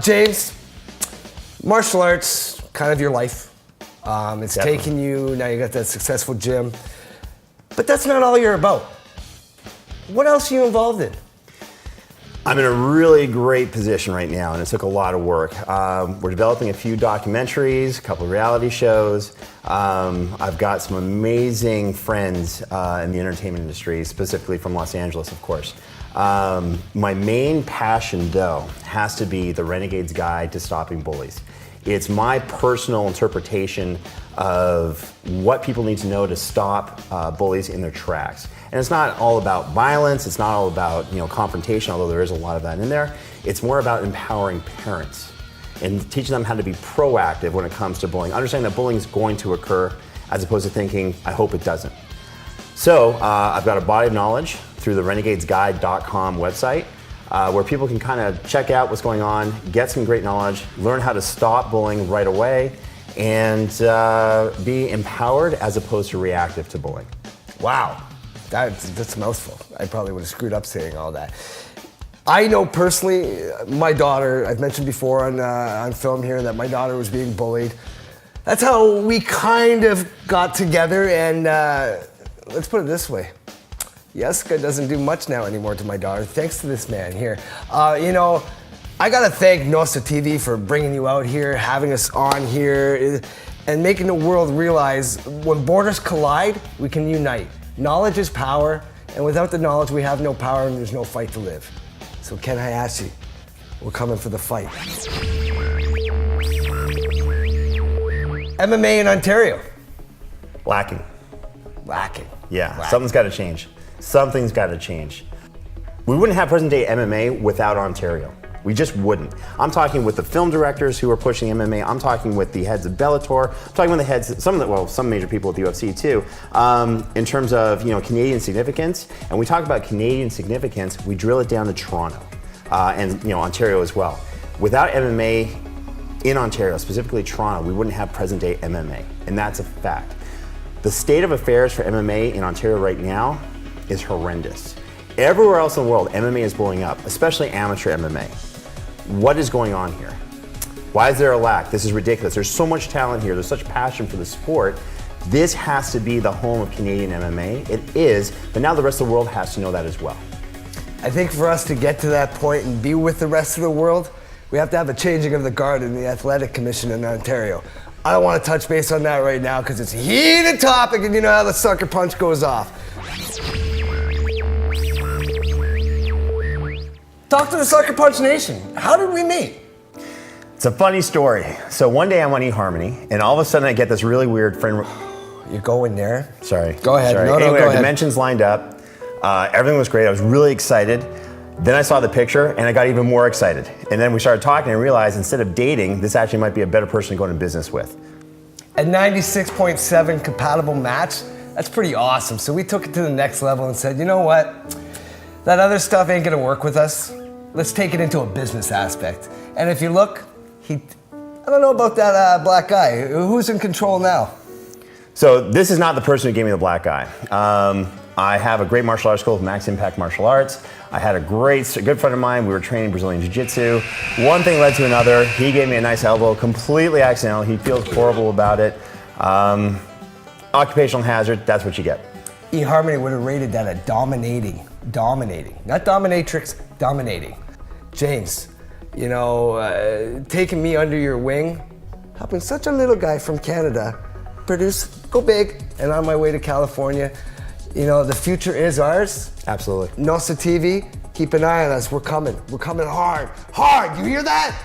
James, martial arts, kind of your life. It's Definitely. taken you, now you got that successful gym. But that's not all you're about. What else are you involved in? I'm in a really great position right now, and it took a lot of work. We're developing a few documentaries, a couple of reality shows. I've got some amazing friends in the entertainment industry, specifically from Los Angeles, of course. My main passion, though, has to be the Renegade's Guide to Stopping Bullies. It's my personal interpretation of what people need to know to stop bullies in their tracks. And it's not all about violence, it's not all about confrontation, although there is a lot of that in there. It's more about empowering parents and teaching them how to be proactive when it comes to bullying. Understanding that bullying is going to occur as opposed to thinking, I hope it doesn't. So I've got a body of knowledge through the renegadesguide.com website where people can kind of check out what's going on, get some great knowledge, learn how to stop bullying right away, and be empowered as opposed to reactive to bullying. Wow, that's a mouthful. I probably would have screwed up saying all that. I know personally, my daughter, I've mentioned before on film here that my daughter was being bullied. That's how we kind of got together, and let's put it this way. Jessica doesn't do much now anymore to my daughter, thanks to this man here. I gotta thank Nossa TV for bringing you out here, having us on here, and making the world realize when borders collide, we can unite. Knowledge is power, and without the knowledge, we have no power and there's no fight to live. So Ken Hayashi, we're coming for the fight. MMA in Ontario. Lacking. Yeah, Lacking. something's got to change. Something's got to change. We wouldn't have present day MMA without Ontario. We just wouldn't. I'm talking with the film directors who are pushing MMA. I'm talking with the heads of Bellator. I'm talking with the heads, some major people at the UFC too, in terms of Canadian significance. And we talk about Canadian significance, we drill it down to Toronto and Ontario as well. Without MMA in Ontario, specifically Toronto, we wouldn't have present day MMA, and that's a fact. The state of affairs for MMA in Ontario right now is horrendous. Everywhere else in the world, MMA is blowing up, especially amateur MMA. What is going on here? Why is there a lack? This is ridiculous. There's so much talent here. There's such passion for the sport. This has to be the home of Canadian MMA. It is, but now the rest of the world has to know that as well. I think for us to get to that point and be with the rest of the world, we have to have a changing of the guard in the Athletic Commission in Ontario. I don't want to touch base on that right now because it's a heated topic and you know how the sucker punch goes off. Talk to the Sucker Punch Nation. How did we meet? It's a funny story. So one day I'm on eHarmony and all of a sudden I get this really weird friend. You're going there? Sorry. Go ahead. Sorry. No, anyway, go our ahead. dimensions lined up. Everything was great. I was really excited. Then I saw the picture and I got even more excited. And then we started talking and realized instead of dating, this actually might be a better person to go into business with. A 96.7 compatible match, that's pretty awesome. So we took it to the next level and said, you know what? That other stuff ain't gonna work with us. Let's take it into a business aspect. And if you look, I don't know about that black guy. Who's in control now? So this is not the person who gave me the black eye. I have a great martial arts school with Max Impact Martial Arts. I had a good friend of mine. We were training Brazilian Jiu-Jitsu. One thing led to another. He gave me a nice elbow, completely accidental. He feels horrible about it. Occupational hazard, that's what you get. eHarmony would have rated that a dominating. Not dominatrix, dominating. James, taking me under your wing, helping such a little guy from Canada go big, and on my way to California. The future is ours. Absolutely. Nossa TV, keep an eye on us. We're coming hard. You hear that?